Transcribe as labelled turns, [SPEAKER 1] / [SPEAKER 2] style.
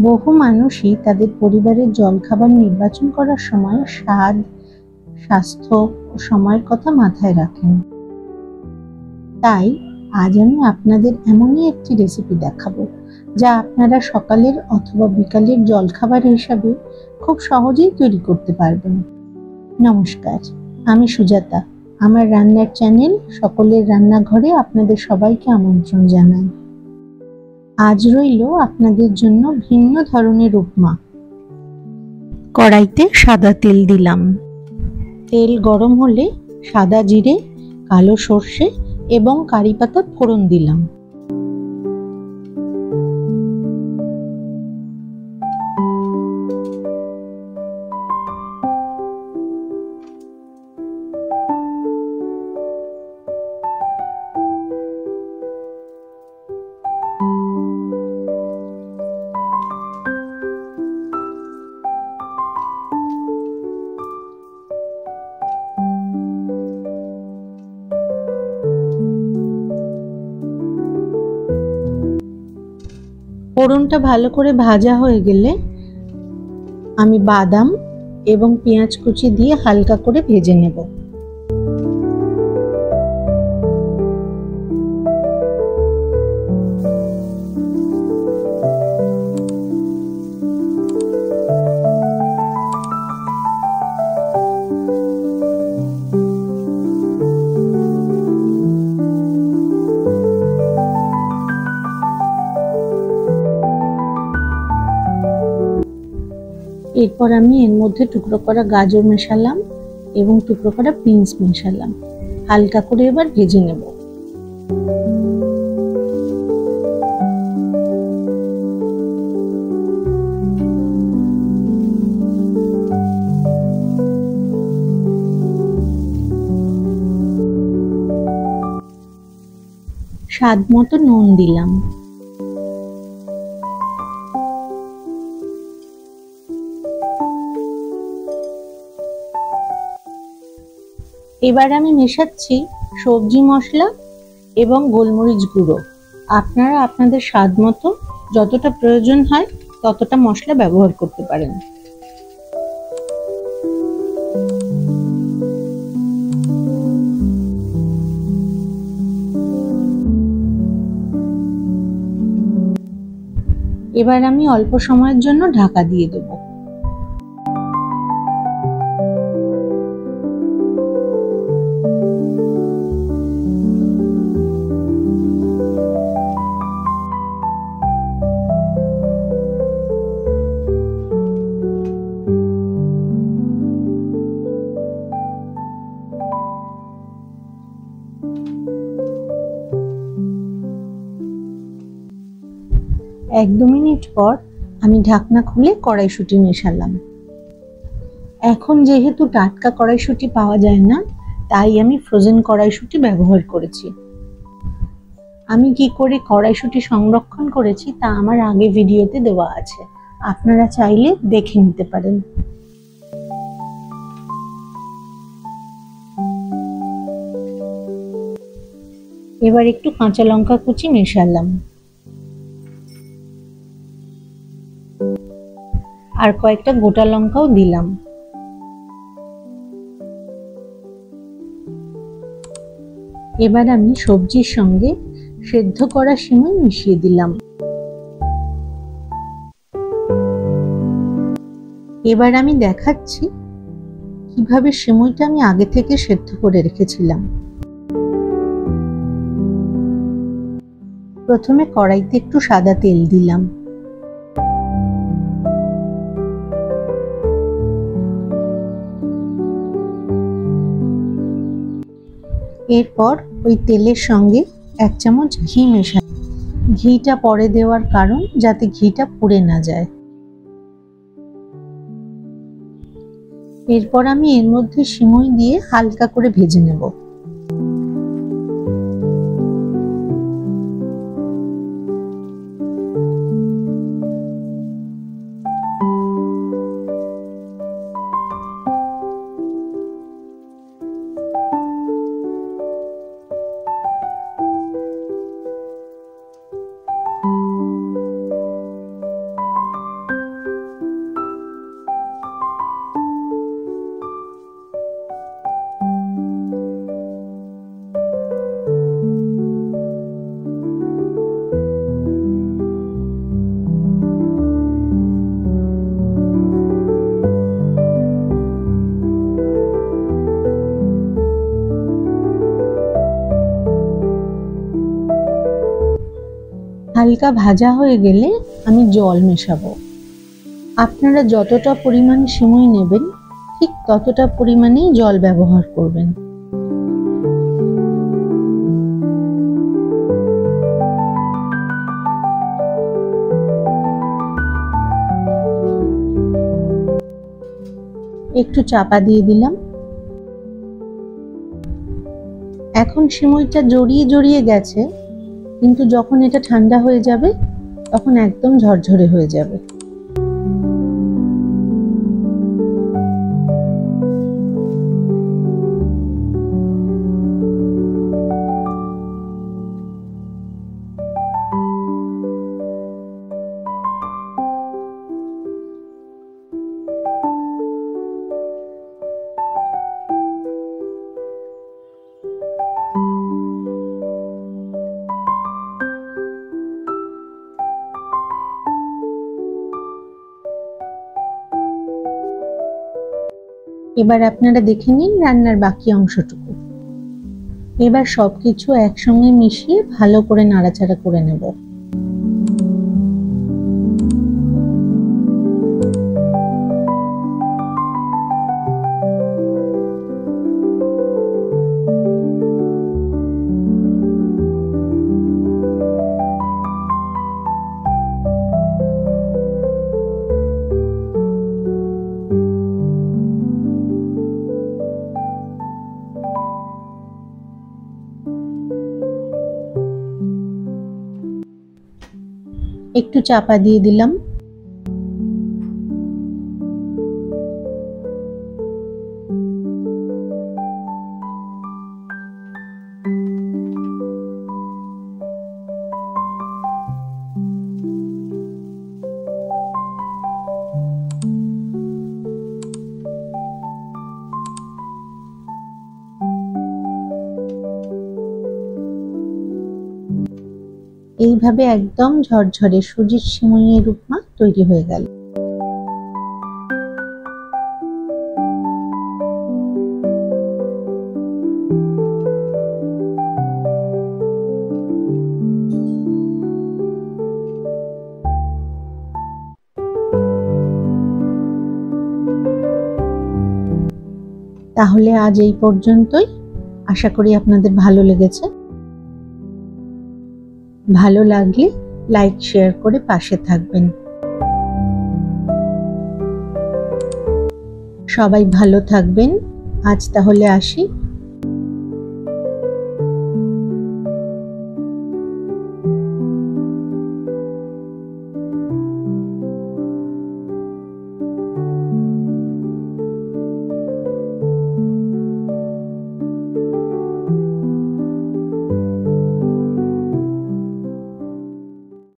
[SPEAKER 1] বহু মানুষই তাদের পরিবারের জলখাবার নির্বাচন করার সময় স্বাদ, স্বাস্থ্য ও সময়ের কথা মাথায় রাখেন। তাই আজ আমি আপনাদের এমনই একটি রেসিপি দেখাবো যা আপনারা সকালের অথবা বিকালের জলখাবার হিসাবে খুব সহজেই তৈরি করতে পারবেন। নমস্কার, আমি সুজাতা। আমার রান্নার চ্যানেল সকলের রান্নাঘরে আপনাদের সবাইকে আমন্ত্রণ জানাই। আজ রইল আপনাদের জন্য ভিন্ন ধরনের উপমা। কড়াইতে সাদা তেল দিলাম। তেল গরম হলে সাদা জিরে, কালো সর্ষে এবং কারি পাতা ফোড়ন দিলাম। ফোড়নটা ভালো করে ভাজা হয়ে গেলে আমি বাদাম এবং পেঁয়াজ কুচি দিয়ে হালকা করে ভেজে নেব। এরপর আমি এর মধ্যে টুকরো করা গাজর মেশালাম এবং টুকরো করা বিনস মেশালাম। হালকা করে এবার ভেজে নেব। স্বাদ মতো নুন দিলাম। এবার আমি মেশাচ্ছি সবজি মশলা এবং গোলমরিচ গুঁড়ো। আপনারা আপনাদের স্বাদ মতো যতটা প্রয়োজন হয় ততটা মশলা ব্যবহার করতে পারেন। এবার আমি অল্প সময়ের জন্য ঢাকা দিয়ে দেব। এক দু মিনিট পর আমি ঢাকনা খুলে কড়াইশুঁটি মেশালাম। এখন যেহেতু টাটকা কড়াইশুঁটি পাওয়া যায় না, তাই আমি ফ্রোজেন কড়াইশুঁটি ব্যবহার করেছি। আমি কি করে কড়াইশুঁটি সংরক্ষণ করেছি তা আমার আগে ভিডিওতে দেওয়া আছে, আপনারা চাইলে দেখে নিতে পারেন। এবার একটু কাঁচা লঙ্কা কুচি মেশালাম আর কয়েকটা গোটা লঙ্কাও দিলাম। এবার আমি সবজির সঙ্গে সেদ্ধ করা সিমই মিশিয়ে দিলাম। এবার আমি দেখাচ্ছি কিভাবে সিমইটা আমি আগে থেকে সেদ্ধ করে রেখেছিলাম। প্রথমে কড়াইতে একটু সাদা তেল দিলাম। এরপর ওই তেলের সঙ্গে 1 চামচ ঘি মেশালাম। ঘিটা পরে দেওয়ার কারণ যাতে ঘিটা পুড়ে না যায়। এরপর আমি এর মধ্যে সিমই দিয়ে হালকা করে ভেজে নেব। হালকা ভাজা হয়ে গেলে আমি জল মেশাবো। আপনারা যতটা পরিমাণ সিমুই নেবেন ঠিক ততটা পরিমাণেই জল ব্যবহার করবেন। একটু চাপা দিয়ে দিলাম। এখন সিমুইটা জড়িয়ে জড়িয়ে গেছে, কিন্তু যখন এটা ঠান্ডা হয়ে যাবে তখন একদম ঝরঝরে হয়ে যাবে। এবার আপনারা দেখে নিন রান্নার বাকি অংশটুকু। এবার সবকিছু একসঙ্গে মিশিয়ে ভালো করে নাড়াচাড়া করে নেব। একটু চাপা দিয়ে দিলাম। এইভাবে একদম ঝরঝরে সুজির সিমুইয়ের উপমা তৈরি হয়ে গেল। তাহলে আজ এই পর্যন্তই। আশা করি আপনাদের ভালো লেগেছে। ভালো লাগলে লাইক শেয়ার করে পাশে থাকবেন। সবাই ভালো থাকবেন। আজ তাহলে আসি।